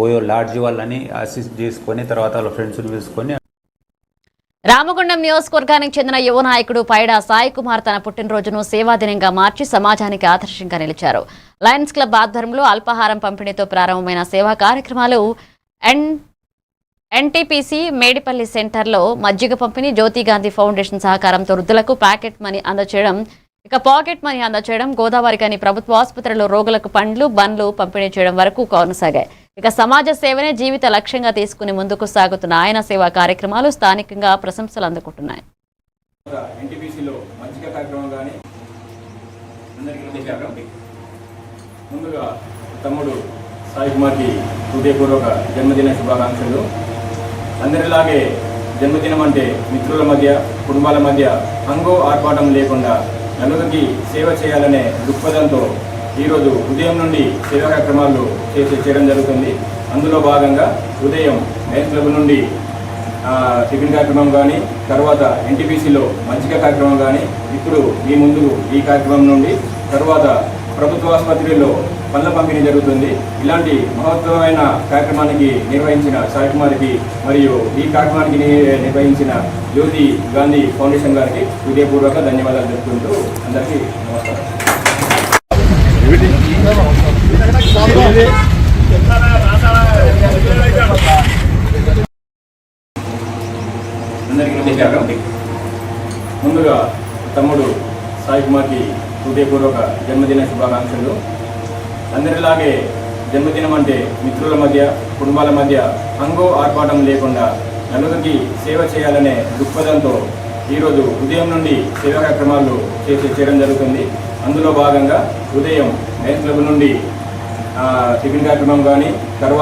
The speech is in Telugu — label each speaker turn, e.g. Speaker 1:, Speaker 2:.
Speaker 1: ఓయో లాడ్జి వాళ్ళని అసిస్ట్ చేసుకొని తర్వాత వాళ్ళ ఫ్రెండ్స్ని తీసుకొని.
Speaker 2: రామగుండం నియోజకవర్గానికి చెందిన యువ నాయకుడు పైడా సాయి కుమార్ తన పుట్టినరోజును సేవా దినంగా మార్చి సమాజానికి ఆదర్శంగా నిలిచారు. లయన్స్ క్లబ్ ఆధ్వర్యంలో అల్పాహారం పంపిణీతో ప్రారంభమైన సేవా కార్యక్రమాలు ఎన్టీపీసీ మేడిపల్లి సెంటర్లో మజ్జిగ పంపిణీ, జ్యోతి గాంధీ ఫౌండేషన్ సహకారంతో వృద్ధులకు పాకెట్ మనీ అందచేయడం, గోదావరి గని ప్రభుత్వ ఆసుపత్రిలో రోగులకు పండ్లు, బండ్లు పంపిణీ చేయడం వరకు కొనసాగాయి. సమాజ సేవనే జీవిత లక్ష్యంగా తీసుకుని ముందుకు సాగుతున్న ఆయన సేవా కార్యక్రమాలు స్థానికంగా ప్రశంసలు అందుకుంటున్నాయి.
Speaker 3: ముందుగా తమ్ముడు సాయి కుమార్కి హృదయపూర్వక జన్మదిన శుభాకాంక్షలు. అందరిలాగే జన్మదినం అంటే మిత్రుల మధ్య, కుటుంబాల మధ్య హంగో ఆర్పాటం లేకుండా నలుగురికి సేవ చేయాలనే దృక్పథంతో ఈరోజు ఉదయం నుండి సేవా కార్యక్రమాలు చేయడం జరుగుతుంది. అందులో భాగంగా ఉదయం లయన్స్ క్లబ్ నుండి టిఫిన్ కార్యక్రమం కానీ, తర్వాత ఎన్టీపీసీలో మజ్జిగ కార్యక్రమం కానీ, ఇప్పుడు మీ ముందు ఈ కార్యక్రమం నుండి తర్వాత ప్రభుత్వ ఆసుపత్రిలో పళ్ళ పంపిణీ జరుగుతుంది. ఇలాంటి మహోత్తరమైన కార్యక్రమానికి నిర్వహించిన సాయి కుమార్కి మరియు ఈ కార్యక్రమానికి నిర్వహించిన జ్యోతి గాంధీ ఫౌండేషన్ గారికి హృదయపూర్వక ధన్యవాదాలు తెలుపుకుంటూ అందరికీ నమస్కారం. అందరికీ నమస్కారం. ముందుగా తమ్ముడు సాయి కుమార్కి హృదయపూర్వక జన్మదిన శుభాకాంక్షలు. అందరిలాగే జన్మదినం అంటే మిత్రుల మధ్య, కుటుంబాల మధ్య హంగో ఆర్పాటం లేకుండా నలుగురికి సేవ చేయాలనే దృక్పథంతో ఈరోజు ఉదయం నుండి సేవా కార్యక్రమాలు చేయడం జరుగుతుంది. అందులో భాగంగా ఉదయం లయన్స్ క్లబ్ నుండి టిఫిన్ కార్యక్రమం కానీ, తర్వాత